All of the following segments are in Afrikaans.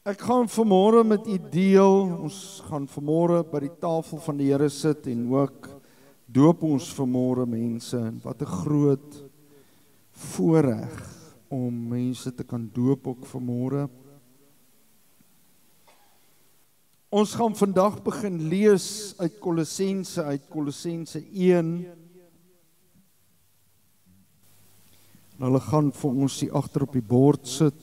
Ek gaan vanmôre met u deel, ons gaan vanmôre by die tafel van die Here sit en ook doop ons vanmôre mense. En wat 'n groot voorreg om mense te kan doop ook vanmôre. Ons gaan vandag begin lees uit Kolossense 1. En hulle gaan vir ons hier agter op die bord sit.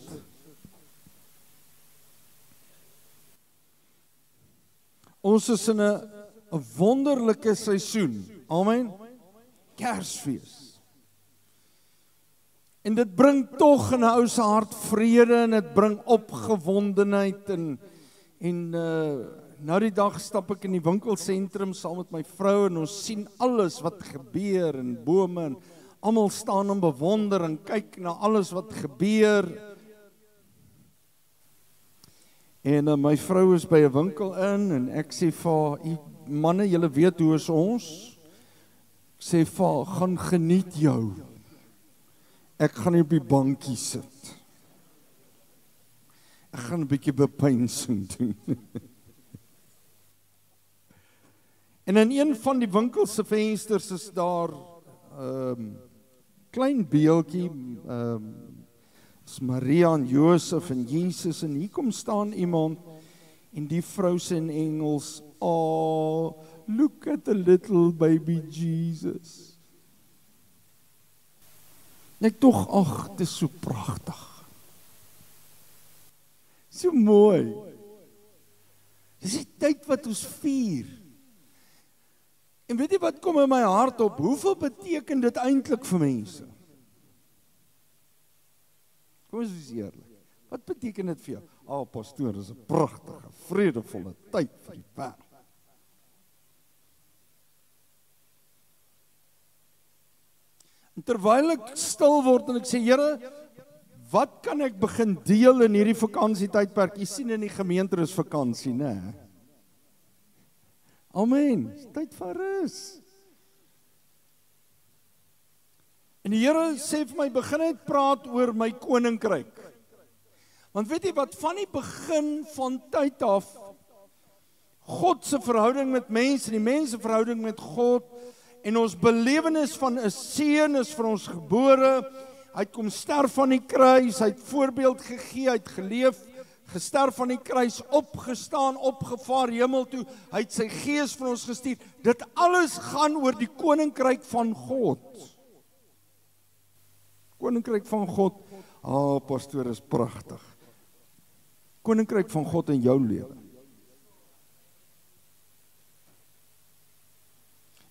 Ons is in 'n wonderlike seisoen. Amen. Kersfees. En dit bring tog in 'n ou se hart vrede en dit bring opgewondenheid en nou die dag stap ek in die winkelsentrum saam met my vrou en ons sien alles wat gebeur en bome en almal staan en bewonder en kyk na alles wat gebeur. En my vrou is by 'n winkel en ek sê vir haar, manne, julle weet hoe is ons? Ek sê vir haar, gaan geniet jou. Ek gaan nie op die bankie sit. Ek gaan 'n bietjie bepeinsing doen. En in een van die winkels se vensters is daar klein beeldjie, is Maria en Josef en Jesus en hier kom staan iemand en die vrou sê in Engels, "Oh, look at the little baby Jesus." En ek tog, ag, dit is so pragtig. So mooi. Dis die tyd wat ons vier. En weet jy wat kom in my hart op? Hoeveel beteken dit eintlik vir mense? Kom ons wees eerlik. Wat beteken dit vir jou? Pastoor, dis 'n pragtige, vredevolle tyd vir die wêreld. En terwyl ek stil word en ek sê, Here, wat kan ek begin deel in hierdie vakansietydperk? Jy sien in die gemeente is vakansie, né? Amen. Dis tyd vir rus. En die Here sê vir my, begin net praat oor my koninkryk. Want weet jy wat, van die begin van tyd af, God se verhouding met mense, die mens se verhouding met God, en ons belewenis van 'n seun is vir ons gebore, hy het kom sterf aan die kruis, hy het voorbeeld gegee, hy het geleef, gesterf aan die kruis, opgestaan, opgevaar hemel toe, hy het sy gees vir ons gestuur. Dit alles gaan oor die koninkryk van God. Koninkryk van God, pastoor, is pragtig. Koninkryk van God in jou lewe.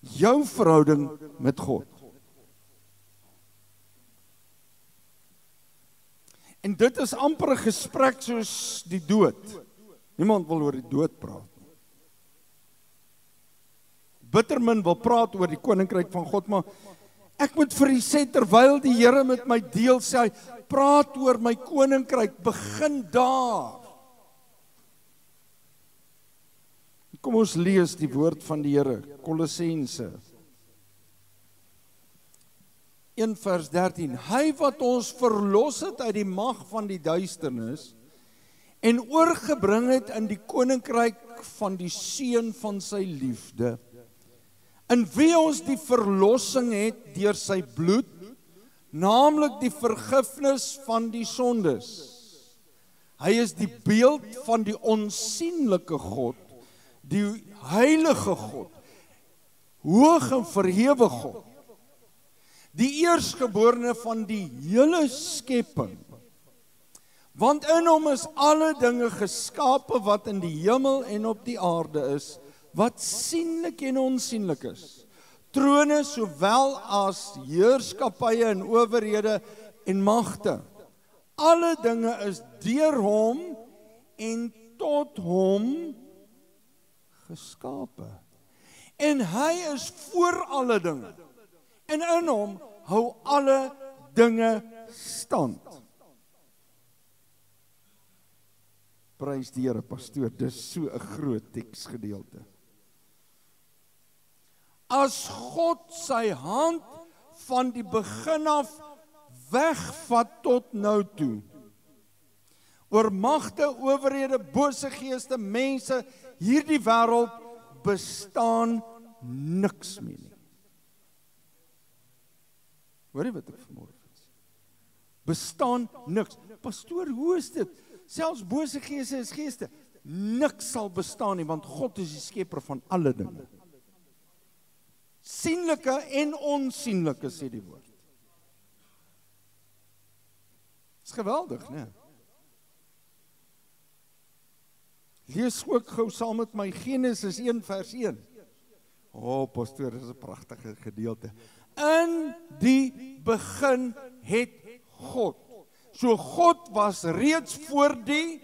Jou verhouding met God. En dit is amper 'n gesprek soos die dood. Niemand wil oor die dood praat. Bittermin wil praat oor die koninkryk van God, maar ek moet vir u sê, terwyl die Here met my deel, sê hy, praat oor my koninkryk, begin daar. Kom ons lees die woord van die Here, Kolossense 1 vers 13. Hy wat ons verlos het uit die mag van die duisternis en oorgebring het in die koninkryk van die seun van sy liefde, in wie ons die verlossing het deur sy bloed, naamlik die vergifnis van die sondes. Hy is die beeld van die onsigbare God, die heilige God, hoog en verhewe God, die eerstgeborene van die hele skepping. Want in hom is alle dinge geskape wat in die hemel en op die aarde is, wat sienlik en onsienlik is. Trone sowel as heerskappye en owerhede en magte. Alle dinge is deur hom en tot hom geskape. En hy is voor alle dinge. En in hom hou alle dinge stand. Prys die Here, pastoor, dis so 'n groot teksgedeelte. As God sy hand van die begin af wegvat tot nou toe, oor magte, owerhede, bose geeste, mense, hierdie wêreld bestaan niks meer nie. Hoor jy wat ek vanmôre sê? Bestaan niks. Pastoor, hoe is dit? Selfs bose geeste is geeste. Niks sal bestaan nie, want God is die skepper van alle dinge. Sienlike en onsienlike, sê die woord. Dis geweldig, né? Lees ook gou saam met my Genesis 1 vers 1. Pastoor, dis 'n pragtige gedeelte. In die begin het God. So God was reeds voor die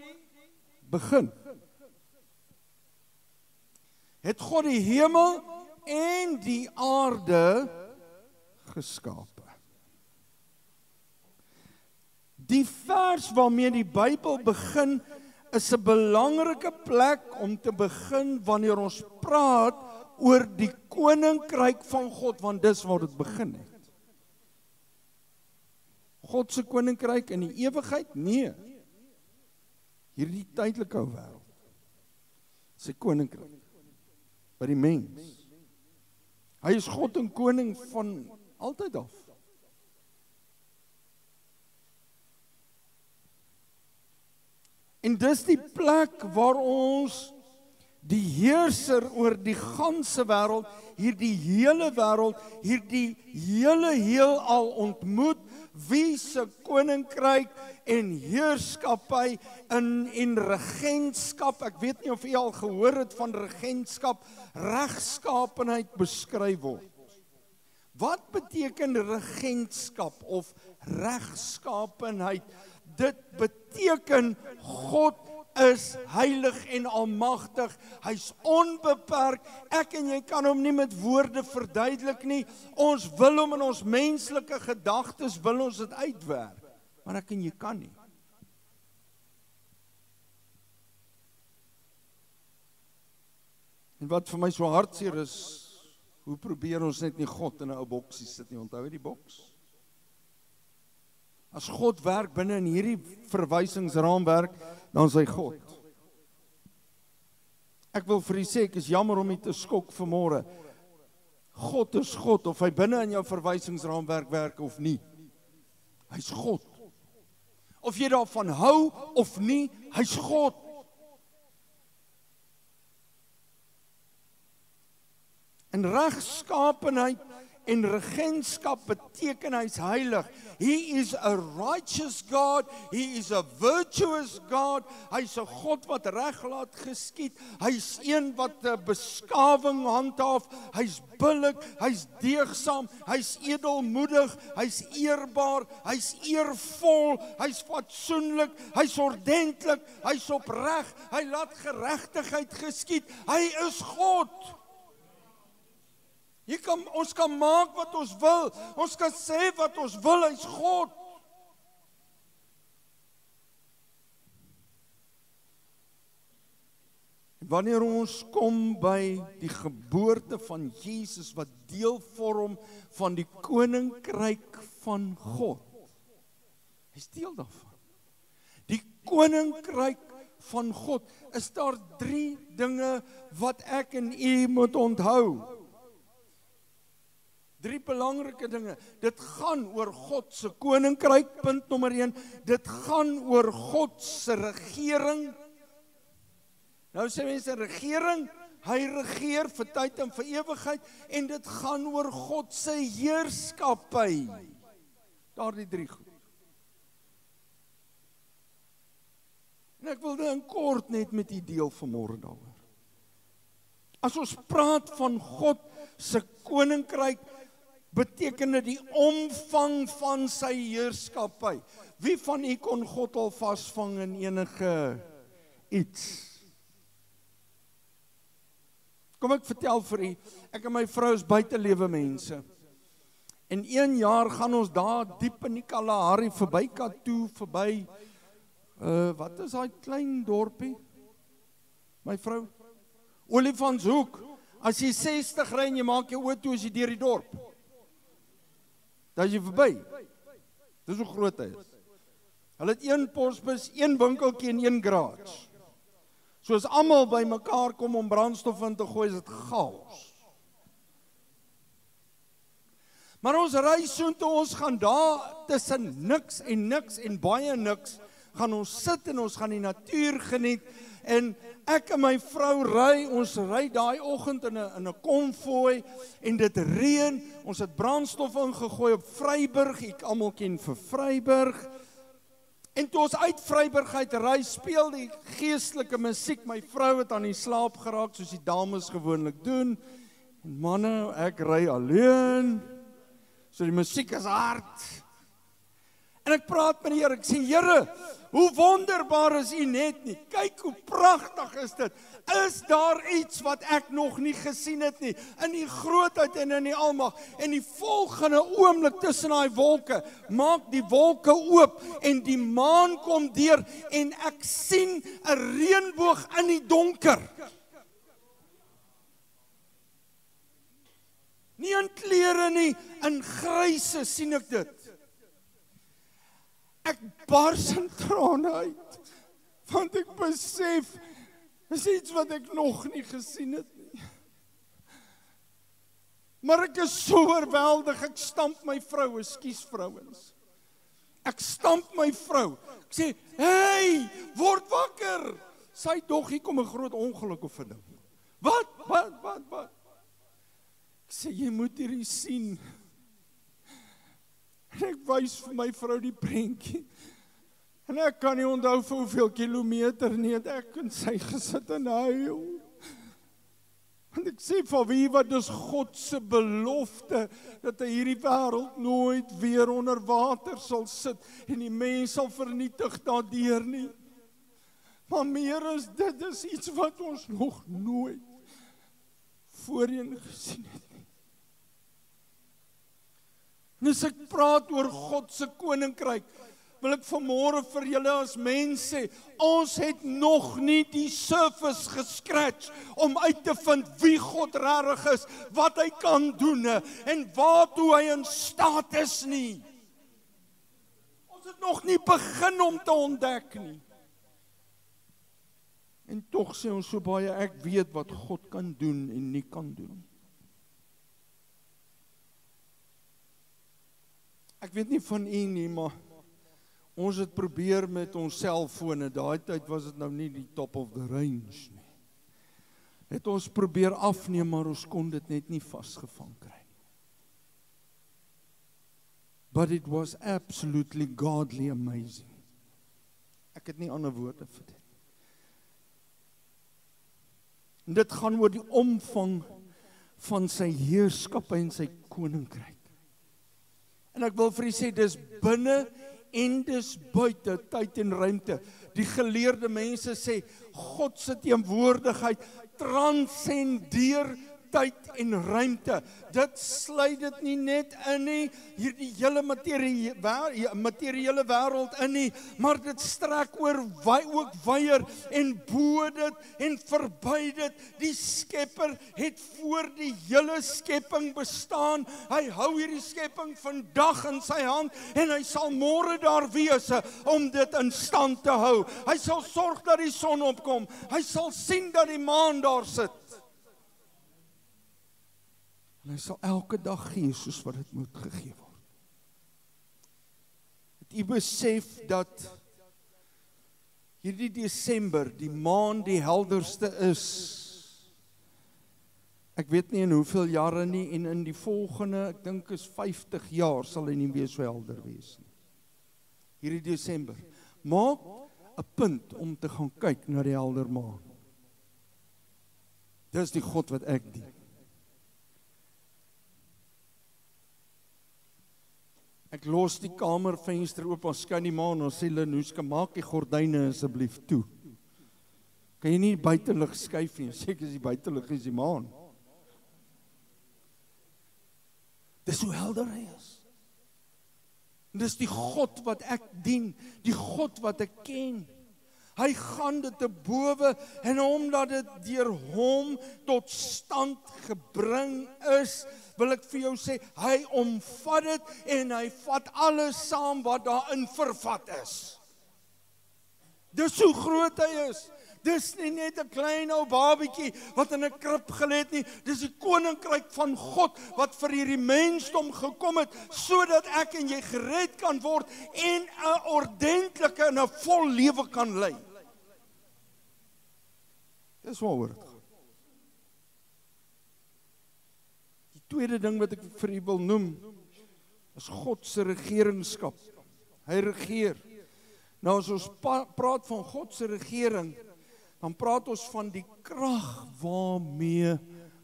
begin. Het God die hemel en die aarde geskape. Die vers waarmee die Bybel begin is 'n belangrike plek om te begin wanneer ons praat oor die koninkryk van God, want dis waar dit begin het. God se koninkryk in die ewigheid? Nee. Hierdie tydelike wêreld. Sy koninkryk by die mens. Hy is God en koning van altyd af. En dis die plek waar ons die heerser oor die ganse wêreld, hierdie hele wêreld, hierdie hele heelal ontmoet, wie se koninkryk en heerskappy en regentskap, ek weet nie of u al gehoor het van regentskap, regskapenheid beskryf word. Wat beteken regentskap of regskapenheid? Dit beteken God is heilig en almagtig, hy's onbeperk, ek en jy kan hom nie met woorde verduidelik nie, ons wil hom in ons menslike gedagtes, wil ons dit uitwerk, maar ek en jy kan nie. En wat vir my so hartseer is, hoe probeer ons net nie God in 'n ou boksie sit nie, onthou jy die boks? As God werk binne in hierdie verwysingsraamwerk, dan is hy God. Ek wil vir u sê, ek is jammer om u te skok vanmôre. God is God, of hy binne in jou verwysingsraamwerk werk of nie. Hy's God. Of jy daarvan hou of nie, hy's God. En regskapenheid en regentskap beteken hy's heilig. He is a righteous God, he is a virtuous God, hy's 'n God wat reg laat geskied, hy's een wat beskawing handhaaf, hy's billik, hy's deegsaam, hy's edelmoedig, hy's eerbaar, hy's eervol, hy's fatsoenlik, hy's ordentlik, hy's opreg, hy laat geregtigheid geskied, hy is God. Ons kan maak wat ons wil, ons kan sê wat ons wil, hy's God. En wanneer ons kom by die geboorte van Jesus, wat deel vorm van die koninkryk van God, hy's deel daarvan. Die koninkryk van God, is daar 3 dinge wat ek en u moet onthou. 3 belangrike dinge. Dit gaan oor God se koninkryk, punt nommer 1. Dit gaan oor God se regering. Nou sê mense regering, hy regeer vir tyd en vir ewigheid, en dit gaan oor God se heerskappy. Daardie 3 goed. En ek wil dit in kort net met u deel vanmôre daaroor. As ons praat van God se koninkryk, beteken dit die omvang van sy heerskappy. Wie van u kon God al vasvang in enige iets? Kom ek vertel vir u, ek en my vrou is buitelewe mense. En 1 jaar gaan ons daar diep in die Kalahari verby Katoo, verby, wat is daai klein dorpie? My vrou? Olifantshoek. As jy 60 ry en jy maak jou oë toe as jy deur die dorp. Dan is jy verby. Dis hoe groot hy is. Hulle het 1 posbus, 1 winkeltjie en 1 garage. So as almal by mekaar kom om brandstof in te gooi, is dit chaos. Maar ons ry soontoe, ons gaan daar tussen niks en baie niks, gaan ons sit en ons gaan die natuur geniet, en ek en my vrou ons ry daai oggend in 'n konvooi, en dit reën, ons het brandstof ingegooi op Vryburg, ek almal ken vir Vryburg, en toe ons uit Vryburg uit ry, speel die geestelike musiek, my vrou het aan die slaap geraak, soos die dames gewoonlik doen, en manne, ek ry alleen, so die musiek is hard, en ek praat met die Here, ek sê, Here, hoe wonderbaar is U net nie, kyk hoe pragtig is dit, is daar iets wat ek nog nie gesien het nie, in die grootheid en in die almag, en die volgende oomblik tussen daai wolke, maak die wolke oop, en die maan kom deur, en ek sien 'n reënboog in die donker. Nie in klere nie, in gryse sien ek dit. Ek bars in trane uit, want ek besef, is iets wat ek nog nie gesien het nie. Maar ek is so oorweldig, ek stamp my vrou, ekskuus vrouens. Ek stamp my vrou, ek sê, hey, word wakker. Sy dog, hier kom 'n groot ongeluk of 'n ding. Wat? Ek sê, jy moet hierdie sien. En ek wys vir my vrou die prentjie. En ek kan nie onthou vir hoeveel kilometer nie, het ek en sy gesit en huil. En ek sê, van wie, wat is God se belofte, dat hy hierdie wêreld nooit weer onder water sal sit, en die mens sal vernietig daardeur nie. Maar meer as dit, is iets wat ons nog nooit voorheen gesien het. En as ek praat oor God se koninkryk, wil ek vanmôre vir julle as mens sê, ons het nog nie die surface gescratch om uit te vind wie God regtig is, wat hy kan doen en waartoe hy in staat is nie. Ons het nog nie begin om te ontdek nie. En tog sê ons so baie, ek weet wat God kan doen en nie kan doen. Ek weet nie van u nie, maar ons het probeer met ons selfone, daai tyd was dit nou nie die top of the range nie. Het ons probeer afneem, maar ons kon dit net nie vasgevang kry. But it was absolutely godly amazing. Ek het nie ander woorde vir dit. En dit gaan oor die omvang van sy heerskappy en sy koninkryk. En ek wil vir u sê, dis binne en dis buite tyd en ruimte. Die geleerde mense sê, God se teenwoordigheid transcendeer tyd en ruimte. Dit sluit dit nie net in nie, hierdie hele materiële wêreld in nie, maar dit strek oor ook wyer en bo dit en verby dit. Die Skepper het voor die hele skepping bestaan. Hy hou hierdie skepping vandag in sy hand en hy sal môre daar wees om dit in stand te hou. Hy sal sorg dat die son opkom. Hy sal sien dat die maan daar sit. En hy sal elke dag gee soos wat dit moet gegee word. Het u besef dat hierdie Desember die maan die helderste is? Ek weet nie in hoeveel jare nie, en in die volgende, ek dink is 50 jaar sal hy nie weer so helder wees nie. Hierdie Desember. Maak 'n punt om te gaan kyk na die helder maan. Dis die God wat ek dien. Ek los die kamervenster oop, ons skyn die maan, ons sê Lenoeska, maak die gordyne asseblief toe. Kan jy nie buitelug skuif nie, seker is die buitelug is die maan. Dis hoe helder hy is. En dis die God wat ek dien, die God wat ek ken. Hy gaan dit te bowe, en omdat dit deur hom tot stand gebring is, wil ek vir jou sê, hy omvat dit, en hy vat alles saam wat daarin vervat is. Dis hoe groot hy is. Dis nie net 'n klein ou babietjie wat in 'n krib gelê het nie. Dis die koninkryk van God wat vir hierdie mensdom gekom het, sodat ek en jy gered kan word en 'n ordentlike en 'n vol lewe kan lei. Dis waaroor dit gaan. Die tweede ding wat ek vir u wil noem, is God se regeringskap. Hy regeer. Nou as ons praat van God se regering, dan praat ons van die krag waarmee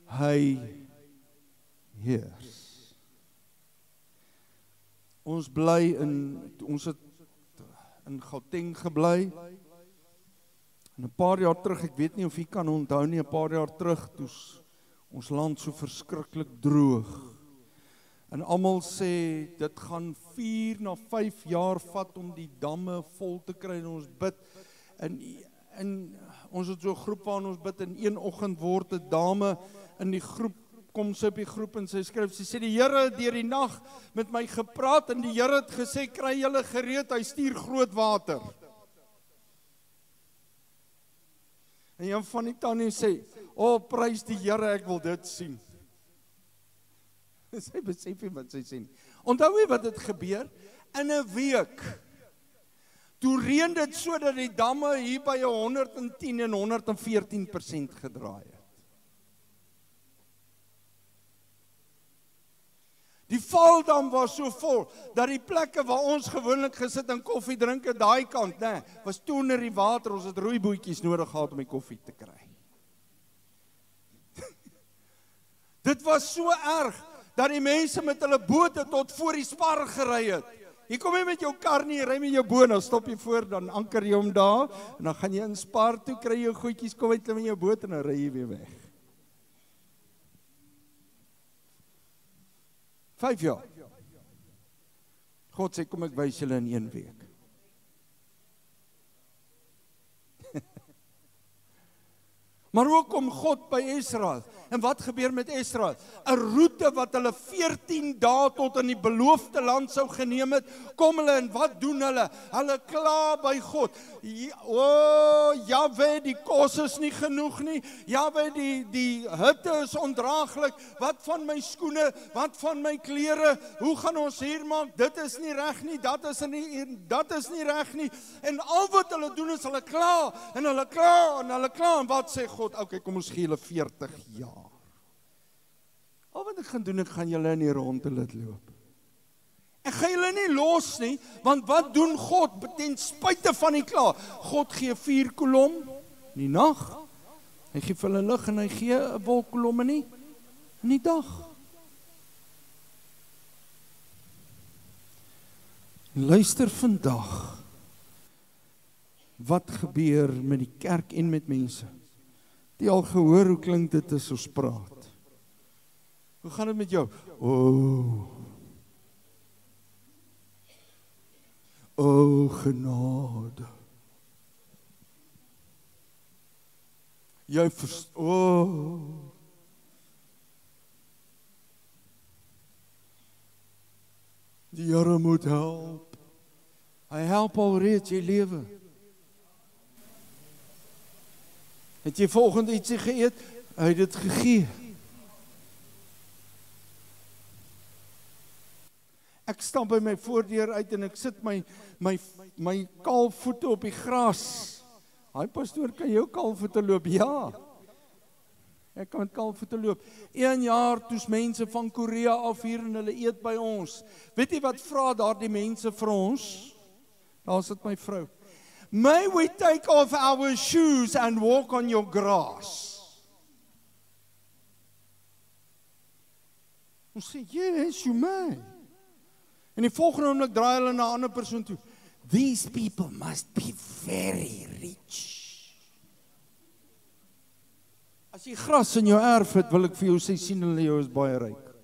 hy heers. Ons het in Gauteng gebly. En 'n paar jaar terug, ek weet nie of jy kan onthou nie, 'n paar jaar terug, toe ons land so verskriklik droog. En almal sê, dit gaan 4 na 5 jaar vat om die damme vol te kry, en ons bid. En ons het so 'n groep waarin ons bid, en een oggend word 'n dame in die groep, kom sy op die groep en sy skryf, sy sê, die Here het deur die nag met my gepraat, en die Here het gesê, kry julle gereed, hy stuur groot water. En Jan van die tannie sê, prys die Here, ek wil dit sien. Sy besef nie wat sy sê nie. Onthou jy wat het gebeur? In 'n week, toe reën dit so dat die damme hier by 110 en 114% gedraai het. Die Valdam was so vol, dat die plekke waar ons gewoonlik gesit en koffie drink aan daai kant, was toe onder die water, ons het roeibootjies nodig gehad om die koffie te kry. Dit was so erg, dat die mense met hulle bote tot voor die Spar gery het. Jy kom nie met jou kar nie, jy ry met jou boot, dan stop jy voor, dan anker jy hom daar, en dan gaan jy in Spar toe, kry jy goedjies, kom uit met jou boot, en dan ry jy weer weg. 5 jaar. God sê, kom ek wys julle in 1 week. Maar hoe kom God by Israel? En wat gebeur met Israel? 'n roete wat hulle 14 dae tot in die beloofde land sou geneem het, kom hulle en wat doen hulle? Hulle kla by God. Jahwe, die kos is nie genoeg nie. Jahwe, die hitte is ondraaglik. Wat van my skoene? Wat van my klere? Hoe gaan ons hier maak? Dit is nie reg nie, dat is nie reg nie. En al wat hulle doen is hulle kla, en hulle kla, en hulle kla, en wat sê God? Okay, kom ons gee julle 40 jaar. Al wat ek gaan doen, ek gaan julle in die ronde laat loop. Ek gaan julle nie los nie, want wat doen God ten spyte van die kla? God gee 4 kolom in die nag. Hy gee vir hulle lig en hy gee 'n wolkkolom in die dag. Luister vandag wat gebeur met die kerk en met mense. Die al gehoor hoe klink dit as ons praat. Hoe gaan dit met jou? O genade. Jy die Here moet help. Hy help alreeds jy lewe. Het jy volgende ietsie geëet? Hy het dit gegee. Ek stap by my voordeur uit en ek sit my kaalvoete op die gras. Hy pastoor, kan jou kaalvoete loop? Ja. Ek kan met kaalvoete loop. 1 jaar toes mense van Korea af hier en hulle eet by ons. Weet jy wat vra daardie mense vir ons? Daar sit my vrou. May we take off our shoes and walk on your grass? Ons sê, yes, you may. En die volgende oomblik draai hulle na 'n ander persoon toe. These people must be very rich. As jy gras in jou erf het, wil ek vir jou sê, sien hulle jou is baie ryk.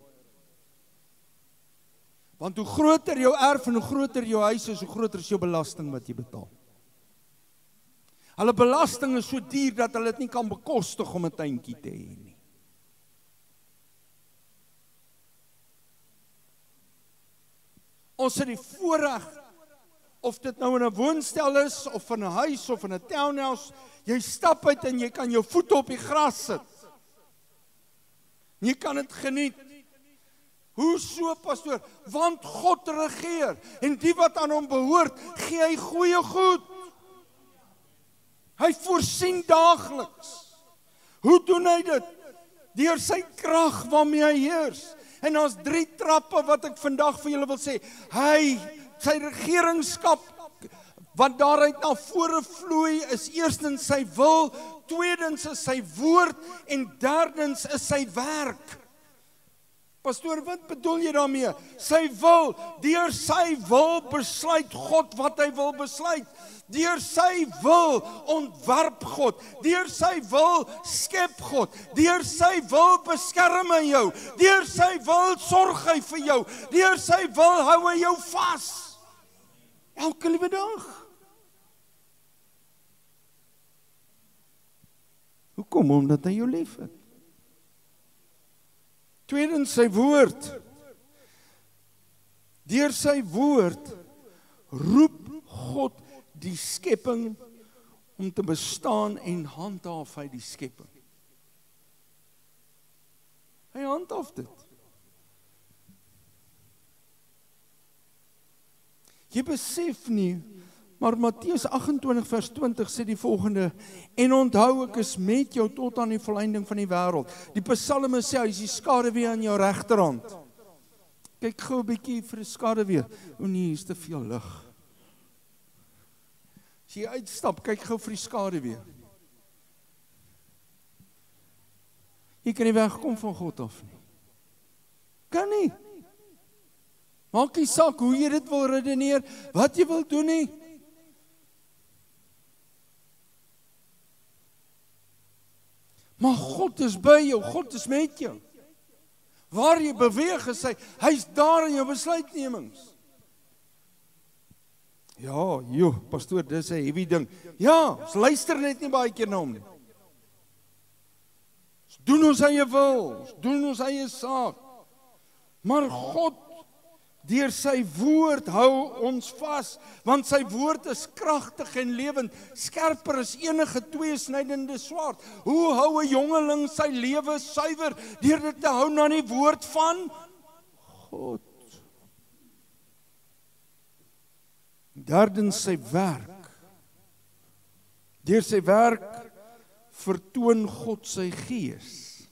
Want hoe groter jou erf en hoe groter jou huis is, hoe groter is jou belasting wat jy betaal. Hulle belasting is so duur dat hulle dit nie kan bekostig om 'n tuintjie te hê nie. Ons het die voorreg of dit nou in 'n woonstel is, of in 'n huis, of in 'n townhouse, jy stap uit en jy kan jou voete op die gras sit. Jy kan dit geniet. Hoe so, pastoor? Want God regeer, en die wat aan hom behoort, gee hy goeie goed. Hy voorsien daagliks. Hoe doen hy dit? Deur sy krag waarmee hy heers. En daar's 3 trappe wat ek vandag vir julle wil sê. Sy regeringskap, wat daaruit na vore vloei, is eerstens sy wil, tweedens is sy woord, en derdens is sy werk. Pastoor, wat bedoel jy daarmee? Sy wil, deur sy wil besluit God wat hy wil besluit. Deur sy wil ontwerp God. Deur sy wil skep God. Deur sy wil beskerm hy jou. Deur sy wil sorg hy vir jou. Deur sy wil hou hy jou vas. Elke liewe dag. Hoekom? Omdat hy jou lief het. Tweedens sy woord. Deur sy woord roep God die skepping om te bestaan en handhaaf hy die skepping. Hy handhaaf dit. Jy besef nie, maar Matteus 28 vers 20 sê die volgende: en onthou, ek is met jou tot aan die volleinding van die wêreld. Die psalme sê, hy is die skaduwee aan jou regterhand. Kyk gou 'n bietjie vir 'n skaduwee. O nee, hier is te veel lig. As jy uitstap, kyk gou vir die skaduwee. Jy kan nie wegkom van God af nie. Kan nie. Maak nie saak hoe jy dit wil redeneer, wat jy wil doen nie. Maar God is by jou, God is met jou. Waar jy beweeg is hy's daar in jou besluitnemings. Ja, pastoor, dis 'n heavy ding. Ja, ons luister net nie baie keer na hom nie. Ons doen ons eie wil, ons doen ons eie saak. Maar God, deur sy woord hou ons vas, want sy woord is kragtig en lewend, skerper as enige tweesnydende swaard. Hoe hou 'n jongeling sy lewe suiwer? Deur dit te hou na die woord van God. Derdens sy werk. Deur sy werk vertoon God sy gees.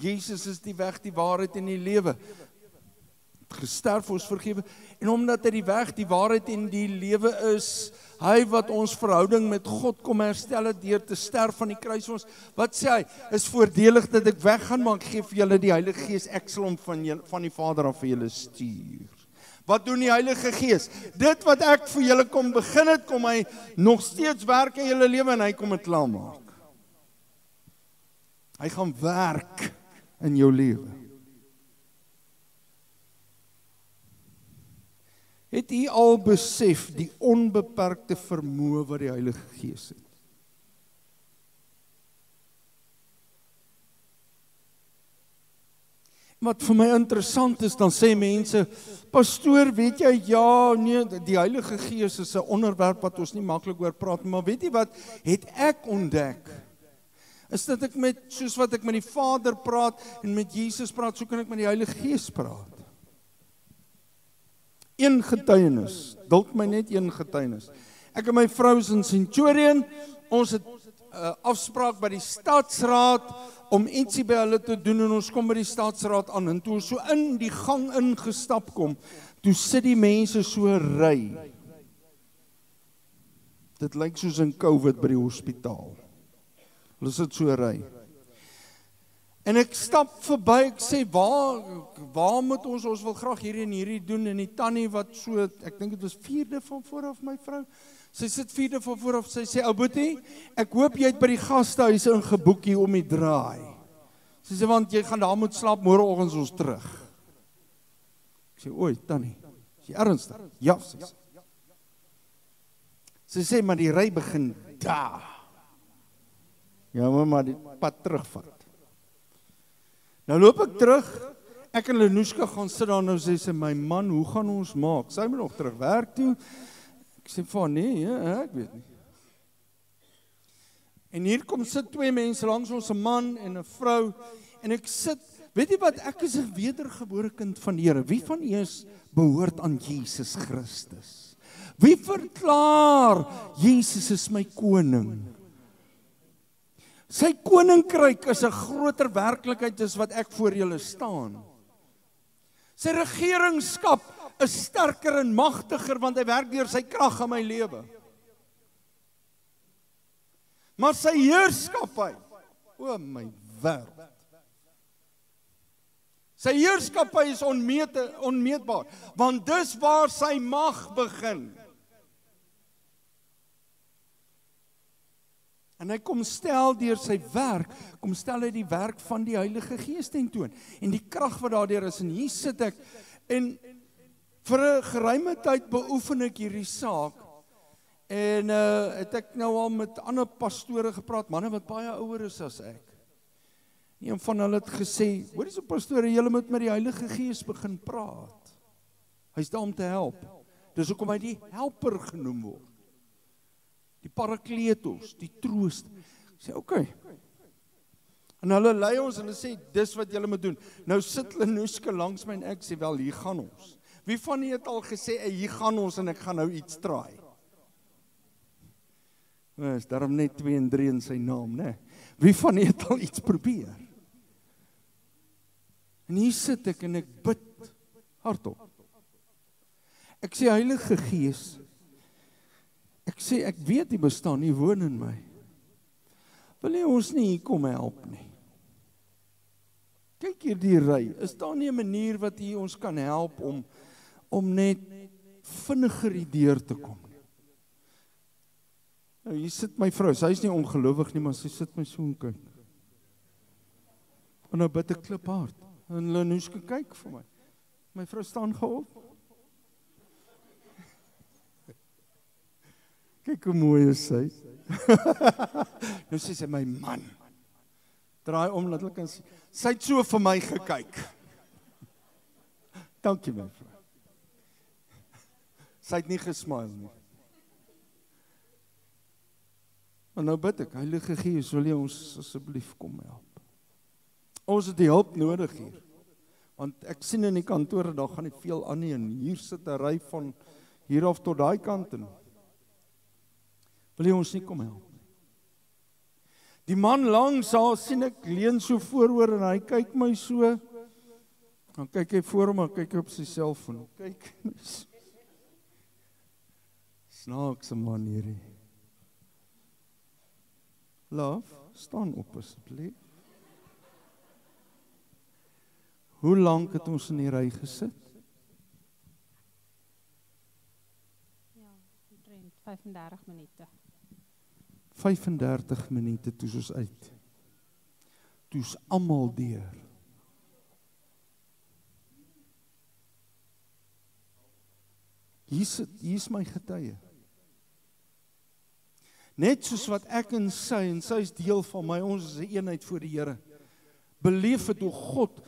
Jesus is die weg, die waarheid en die lewe. Gesterf vir ons vergewe, en omdat hy die weg, die waarheid en die lewe is, hy wat ons verhouding met God kom herstel het deur te sterf van die kruis ons, wat sê hy, is voordelig dat ek weggaan, maar ek gee vir julle die Heilige Gees, ek sal hom van die Vader af vir julle stuur. Wat doen die Heilige Gees? Dit wat ek vir julle kom begin het, kom hy nog steeds werk in julle lewe, en hy kom dit klaar maak. Hy gaan werk in jou lewe. Het u al besef die onbeperkte vermoë wat die Heilige Gees het? Wat vir my interessant is, dan sê mense, pastoor, weet jy, ja, nee, die Heilige Gees is 'n onderwerp wat ons nie maklik oor praat, maar weet jy wat, het ek ontdek, is dat ek soos wat ek met die Vader praat, en met Jesus praat, so kan ek met die Heilige Gees praat. Een getuienis, dalk my net een getuienis. Ek en my vrou is in Centurion, ons het afspraak by die stadsraad, om ietsie by hulle te doen, en ons kom by die stadsraad aan, en toe ons so in die gang ingestap kom, toe sit die mense so ry. Dit lyk soos in COVID by die hospitaal. Hulle sit so ry. En ek stap verby, ek sê, waar moet ons wil graag hierdie en hierdie doen, en die tannie wat so, ek dink dit was 4de van vooraf, my vrou, sy sit 4de van vooraf, sy sê, ou boetie, ek hoop jy het by die gastehuis ingeboek hier om die draai. Sy sê, want jy gaan daar moet slaap, môreoggend is ons terug. Ek sê, oei, tannie, is jy ernstig? Ja, sy sê. Sy sê, maar die ry begin daar. Ja, maar die pad terugvat. Nou loop ek terug, Ek en Lenushka gaan sit daar nou, sê sy, my man, hoe gaan ons maak? Sy moet nog terug werk toe. Ek sê vir haar, nee, ja, ek weet nie. En hier kom sit twee mense langs ons, 'n man en 'n vrou, en ek sit, weet jy wat, ek is 'n wedergebore kind van die Here. Wie van eers behoort aan Jesus Christus? Wie verklaar, Jesus is my koning? Sy koninkryk is 'n groter werklikheid as wat ek voor julle staan. Sy regeringskap is sterker en magtiger, want hy werk deur sy krag in my lewe. Maar sy heerskappy, o my wêreld. Sy heerskappy is onmeetbaar, want dis waar sy mag begin. En hy kom stel deur sy werk, kom stel hy die werk van die Heilige Gees tentoon. En die krag wat daardeur is, en hier sit ek, en vir 'n geruime tyd beoefen ek hierdie saak, en het ek nou al met ander pastore gepraat, manne wat baie ouer is as ek. Een van hulle het gesê, hoor eens pastore, julle moet met die Heilige Gees begin praat. Hy's daar om te help. Dis hoekom hy die helper genoem word. Die parakletos, die troost. Ek sê, oké. En hulle lei ons en hulle sê, dis wat julle moet doen. Nou sit Lenushka langs my en ek sê, wel, hier gaan ons. Wie van julle het al gesê, hier gaan ons en ek gaan nou iets traai? Is daarom net 2 en 3 in sy naam, né? Wie van julle het al iets probeer? En hier sit ek en ek bid hardop. Ek sê, Heilige Gees, ek sê, ek weet die bestaan, nie woon in my. Wil jy ons nie hier kom help nie? Kyk hier die ry, is daar nie 'n manier wat hier ons kan help om net vinniger die deur te kom nie? Nou, hier sit my vrou, sy is nie ongelowig nie, maar sy sit my so en kyk. En nou bid ek kliphard, en Lenushka kyk vir my. My vrou staan geop. Kyk hoe mooi is sy. Nou sê sy, my man, draai om, dat hulle kan sien. Sy het so vir my gekyk. Dankie my vrou. Sy het nie gesmile nie. En nou bid ek, Heilige Gees, wil jy ons asseblief kom help? Ons het die hulp nodig hier. Want ek sien in die kantore, daar gaan nie veel aan nie, en hier sit 'n ry van hier af tot daai kant in. Wil jy ons nie kom help? Die man langs haar sien ek leun so vooroor en hy kyk my so. Dan kyk hy voor hom en kyk hy op sy selfoon. Kyk. Snaakse man hierdie. Love, staan op asseblief. Hoe lank het ons in die ry gesit? Ja, omtrent 35 minute. 35 minute toe ons uit. Toe's almal deur. Hier is my getuie. Net soos wat ek en sy is deel van my, ons is 'n eenheid voor die Here. Beleef het hoe God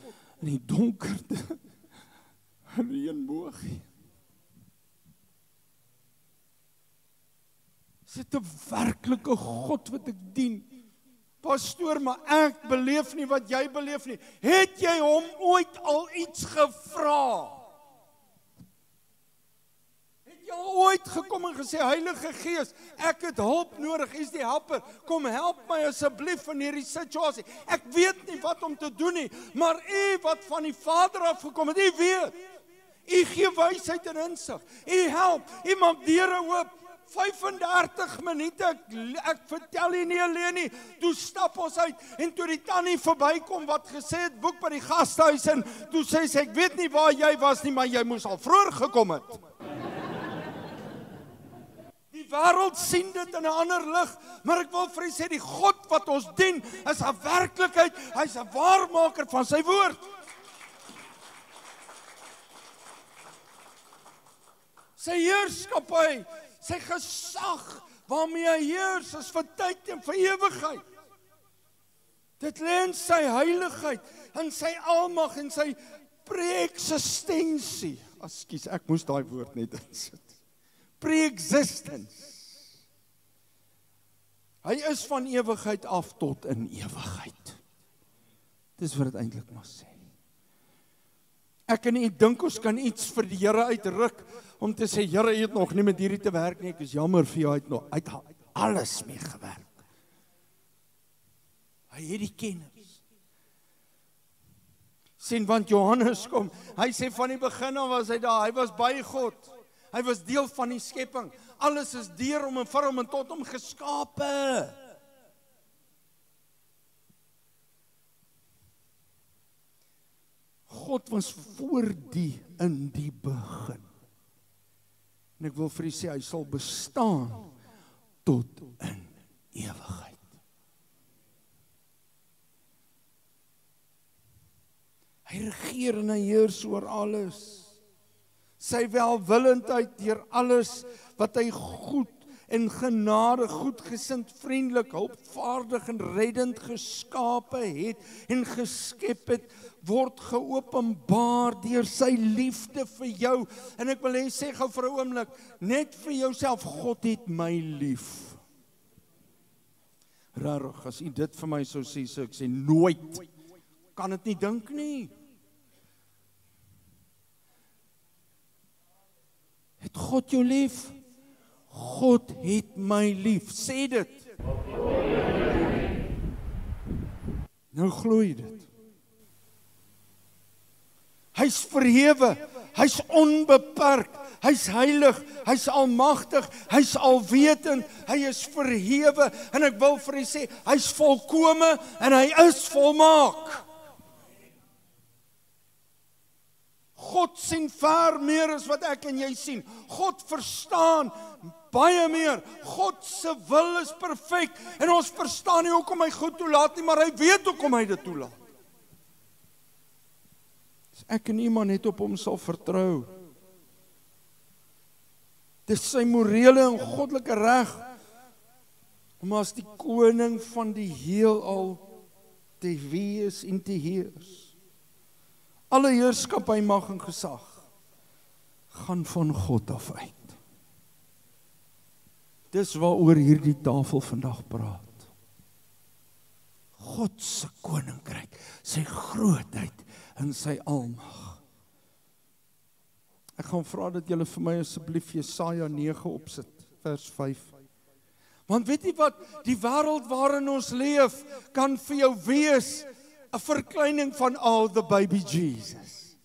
in die donkerte reënboog. Is dit 'n werklike God wat ek dien? Pastoor, maar ek beleef nie wat jy beleef nie. Het jy hom ooit al iets gevra? Het jy al ooit gekom en gesê, Heilige Gees, ek het hulp nodig, is die helper, kom help my asseblief in hierdie situasie. Ek weet nie wat om te doen nie, maar u wat van die Vader af gekom het, u weet. U gee wysheid en insig. U help, u maak deure oop. 35 minute, ek vertel jy nie alleen nie, toe stap ons uit, en toe die tannie verbykom, wat gesê het, boek by die gasthuis, en toe sê sy, ek weet nie waar jy was nie, maar jy moes al vroeër gekom het. Die wêreld sien dit in 'n ander lig, maar ek wil vir u sê, die God wat ons dien, is 'n werklikheid, hy's 'n waarmaker van sy woord. Sy heerskappy, sy gesag waarmee hy heers is vir tyd en vir ewigheid. Dit lê in sy heiligheid, in sy almag en sy Pre-existensie. Ekskuus, ek moes daai woord net insit. Pre-existence. Hy is van ewigheid af tot in ewigheid. Dis wat dit eintlik maar sê. Ek en u dink ons kan iets vir die Here uitruk om te sê, Here, hy het nog nie met hierdie te werk nie, ek is jammer vir jou, hy het alles mee gewerk. Hy het die kennis. Sien, want Johannes kom, hy sê van die begin af was hy daar, hy was by God, hy was deel van die skepping, alles is deur hom en vir hom en tot hom geskape. God was voor in die begin. En ek wil vir u sê, hy sal bestaan tot in ewigheid. Hy regeer en hy heers oor alles. Sy welwillendheid deur alles wat hy goed en genade, goedgesind, vriendelik, hulpvaardig en reddend geskape het en geskep het, word geopenbaar deur sy liefde vir jou. En ek wil sê gou vir 'n oomblik, net vir jouself, God het my lief. Rarig, as u dit vir my sou sê, so ek sê nooit, kan dit nie dink nie. Het God jou lief? God het my lief. Sê dit. Nou glo jy dit. Hy's verhewe, hy's onbeperk, hy's heilig, hy's almagtig, hy's alwetend, hy is verhewe en ek wil vir u sê, hy's volkome en hy is volmaak. God sien ver meer as wat ek en jy sien. God verstaan baie meer. God se wil is perfek en ons verstaan nie hoekom hy goed toelaat nie, maar hy weet hoekom hy dit toelaat. As ek en iemand net op hom sal vertrou. Dis sy morele en goddelike reg om as die koning van die heelal te wees en te heers. Alle heerskappy, mag en gesag gaan van God af uit. Dis waaroor hierdie tafel vandag praat. God se koninkryk, sy grootheid en sy almag. Ek gaan vra dat julle vir my asseblief Jesaja 9 opsit, vers 5. Want weet jy wat, die wêreld waarin ons leef, kan vir jou wees 'n verkleining van the baby Jesus.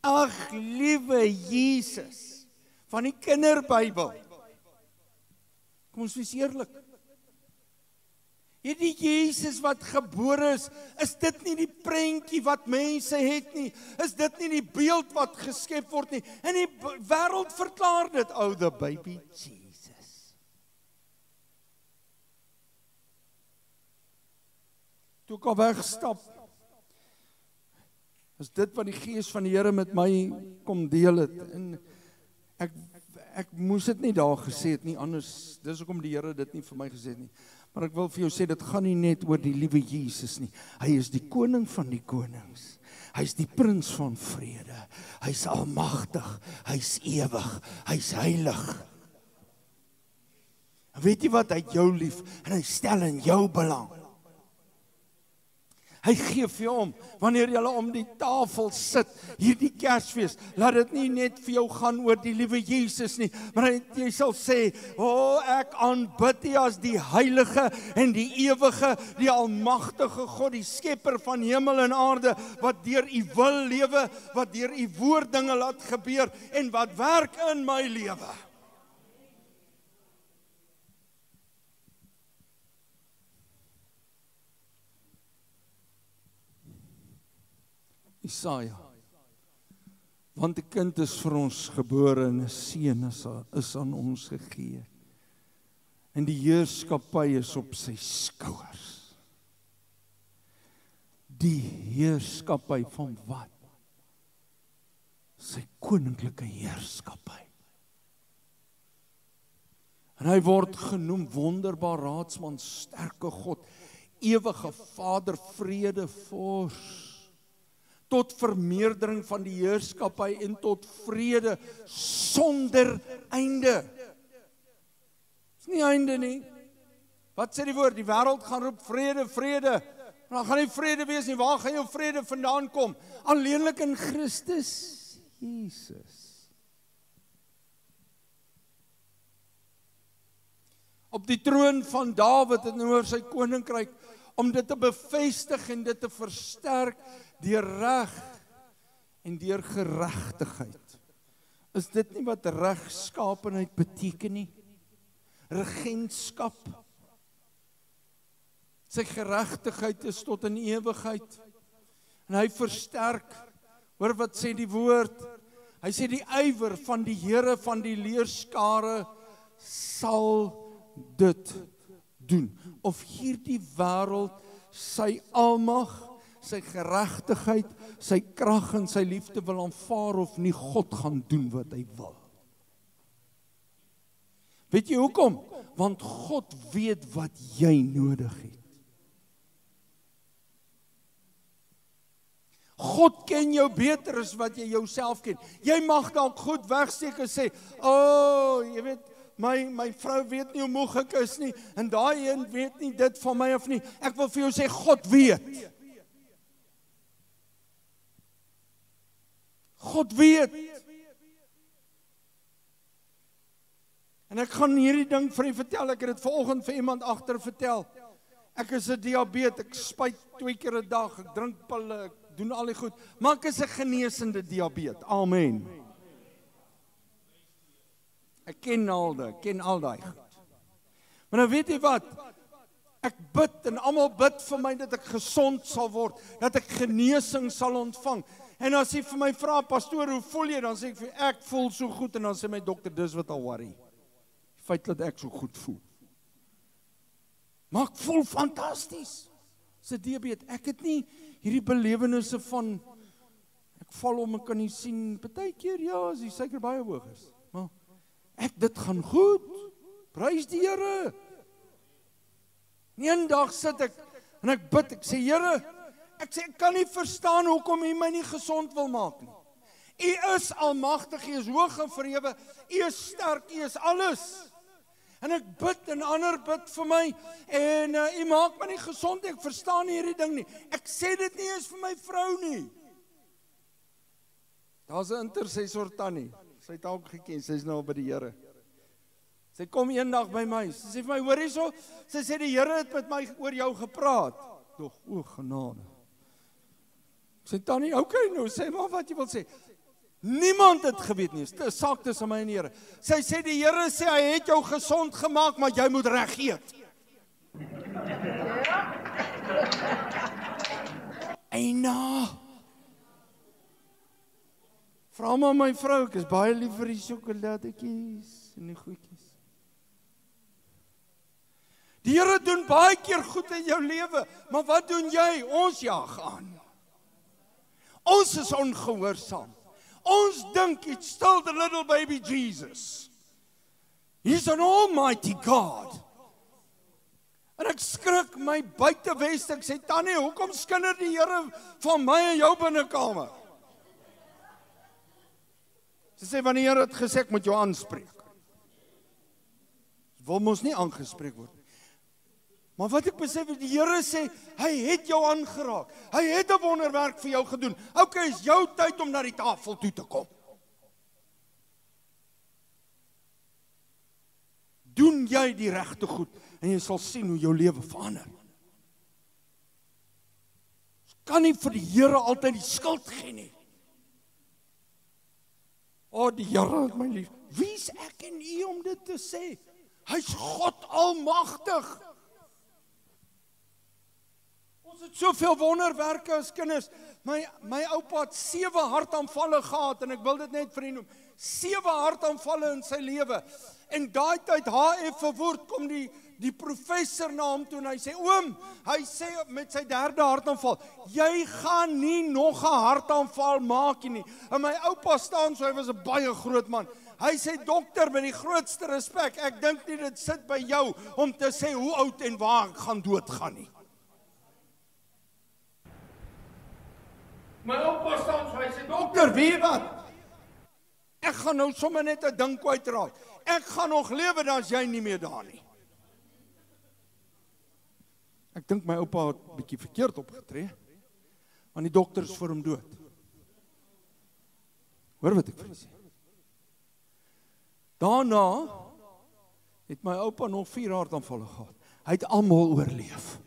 Ag, liewe Jesus, van die kinderbybel. Kom ons wees eerlik. Hierdie Jesus wat gebore is dit nie die prentjie wat mense het nie? Is dit nie die beeld wat geskep word nie? En die wêreld verklaar dit, the baby Jesus. Toe ek al wegstap, is dit wat die Gees van die Here met my kom deel het. En ek moes dit nie daar gesê het nie, anders, dis hoekom die Here dit nie vir my gesê het nie. Maar ek wil vir jou sê, dit gaan nie net oor die liewe Jesus nie. Hy is die koning van die konings. Hy is die prins van vrede. Hy is almagtig, hy is ewig, hy is heilig. En weet jy wat, hy het jou lief en hy stel in jou belang. Hy gee vir jou om, wanneer jy om die tafel sit, hierdie Kersfees, laat dit nie net vir jou gaan oor die liewe Jesus nie, maar jy sal sê, ek aanbid U as die heilige en die ewige, die almagtige God, die skepper van hemel en aarde, wat deur U wil lewe, wat deur U woord dinge laat gebeur, en wat werk in my lewe. Jesaja, want 'n kind is vir ons gebore en 'n seun is aan ons gegee. En die heerskappy is op sy skouers. Die heerskappy van wat? Sy koninklike heerskappy. En hy word genoem wonderbaar raadsman, sterke God, ewige Vader, vrede vors. tot vermeerdering van die heerskappy en tot vrede sonder einde. Dis nie einde nie. Wat sê die woord? Die wêreld gaan roep vrede, vrede. Maar dan gaan nie vrede wees nie. Waar gaan jou vrede vandaan kom? Alleenlik in Christus Jesus. Op die troon van Dawid en oor sy koninkryk, om dit te bevestig en dit te versterk deur reg en deur geregtigheid. Is dit nie wat regskaapenheid beteken nie? Regentskap. Sy geregtigheid is tot in ewigheid. En hy versterk, hoor wat sê die woord, hy sê die ywer van die Here van die leerskare sal dit doen. Of hierdie wêreld sy almag, sy geregtigheid, sy krag en sy liefde wil aanvaar of nie, God gaan doen wat hy wil. Weet jy hoekom? Want God weet wat jy nodig het. God ken jou beter as wat jy jouself ken. Jy mag dalk goed wegsteek en sê, jy weet, my vrou weet nie hoe moeg ek is nie, en daai een weet nie dit van my of nie. Ek wil vir jou sê, God weet. God weet. En ek gaan hierdie ding vir u vertel, ek het dit vanoggend vir iemand agter vertel. Ek is 'n diabetes, ek spuit 2 keer 'n dag, ek drink pille, ek doen al die goed, maar ek is 'n genesende diabetes. Amen. Ek ken al daai goed. Maar nou weet jy wat? Ek bid en almal bid vir my dat ek gesond sal word, dat ek genesing sal ontvang. En as jy vir my vra, pastoor, hoe voel jy? Dan sê ek vir ek voel so goed, en dan sê my dokter, dis wat al worry. Die feit dat ek so goed voel. Maar ek voel fantasties. Dis 'n diabetes. Ek het nie hierdie belewennisse van ek val om, ek kan nie sien, partykeer ja, as die suiker baie hoog is. Maar dit gaan goed. Prys die Here. Een dag sit ek en ek bid, ek sê Here, ek kan nie verstaan hoekom U my nie gesond wil maak nie. U is almagtig, U is hoog en verhewe, U is sterk, U is alles. En ek bid en ander bid vir my, en U maak my nie gesond, ek verstaan nie hierdie ding nie. Ek sê dit nie eens vir my vrou nie. Daar's 'n intercessor tannie, sy het ook geken, sy is nou by die Here. Sy kom eendag by my, sy sê vir my, hoor hierso, sy sê die Here het met my oor jou gepraat. Doch, o genade. Ek sê tannie, okay, nou sê maar wat jy wil sê. Niemand het geweet nie, dit is saak tussen my en die Here. Sy sê die Here sê hy het jou gesond gemaak, maar jy moet reg eet. Eina. Vra maar my vrou, ek is baie lief vir die sjokoladetjies en die goedjies. Die Here doen baie keer goed in jou lewe, maar wat doen jy? Ons jaag aan. Ons is ongehoorsaam. Ons dink it's still the little baby Jesus. He's an almighty God. En ek skrik my buiteweste, ek sê, tannie, hoekom skinder die Here van my en jou binnekamer? Sy sê, want die Here het gesê, ek moet jou aanspreek. Wil mos nie aangespreek word. Maar wat ek besef, die Here sê, hy het jou aangeraak. Hy het 'n wonderwerk vir jou gedoen. Okay, is jou tyd om na die tafel toe te kom. Doen jy die regte goed, en jy sal sien hoe jou lewe verander. Ons kan nie vir die Here altyd die skuld gee nie. Die Here het my lief. Wie is ek en u om dit te sê? Hy's God almagtig. Ons het soveel wonderwerke as kinders. My oupa het 7 hartaanvalle gehad, en ek wil dit net vir u noem. 7 hartaanvalle in sy lewe. En daai tyd HF verwoord kom die professor na hom toe en hy sê, oom, hy sê met sy 3de hartaanval, jy gaan nie nog 'n hartaanval maak nie. En my oupa staan so, hy was 'n baie groot man. Hy sê, dokter, met die grootste respek, ek dink nie dit sit by jou om te sê hoe oud en waar ek gaan doodgaan nie. My oupa staan so, hy sê, dokter, weet wat? Ek gaan nou sommer net 'n ding kwytraak. Ek gaan nog lewe, dan is jy nie meer daar nie. Ek dink my oupa het 'n bietjie verkeerd opgetree, want die dokter is vir hom dood. Hoor wat ek vir julle sê. Daarna het my oupa nog 4 hartaanvalle gehad. Hy het almal oorleef.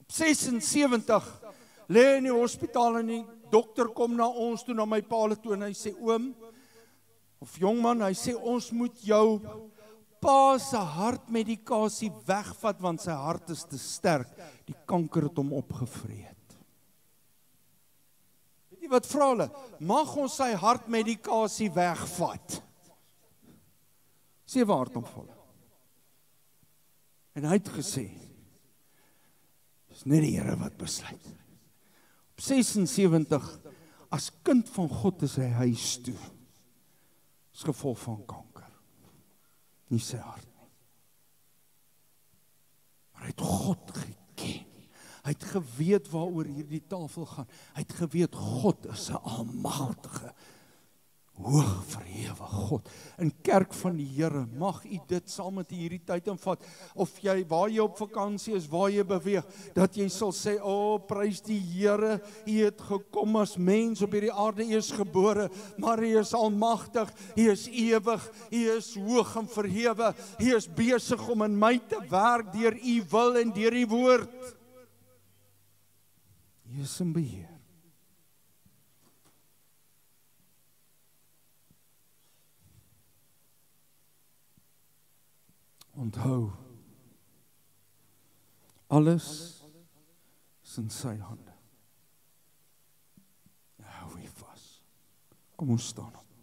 Op 76 lê in die hospitaal en die dokter kom na ons toe, na my pa toe, en hy sê, oom, of jongman, hy sê, ons moet jou pa se hartmedikasie wegvat, want sy hart is te sterk. Die kanker het hom opgevreet. Weet jy wat vra hulle? Mag ons sy hartmedikasie wegvat? 7 hartaanvalle. En hy het gesê, dis net die Here wat besluit. Op 76, as kind van God is hy huis toe. As gevolg van kanker. Nie sy hart nie. Maar hy het God geken. Hy het geweet waaroor hierdie tafel gaan. Hy het geweet God is 'n almagtige, hoog verhewe God. In kerk van die Here, mag u dit saam met hierdie tyd invat, of jy, waar jy op vakansie is, waar jy beweeg, dat jy sal sê, prys die Here, u het gekom as mens op hierdie aarde, u is gebore, maar u is almagtig, u is ewig, u is hoog en verhewe, u is besig om in my te werk, deur u wil en deur u woord. U is in beheer. Onthou, alles is in sy hande. Hou hy vas. Kom ons staan op.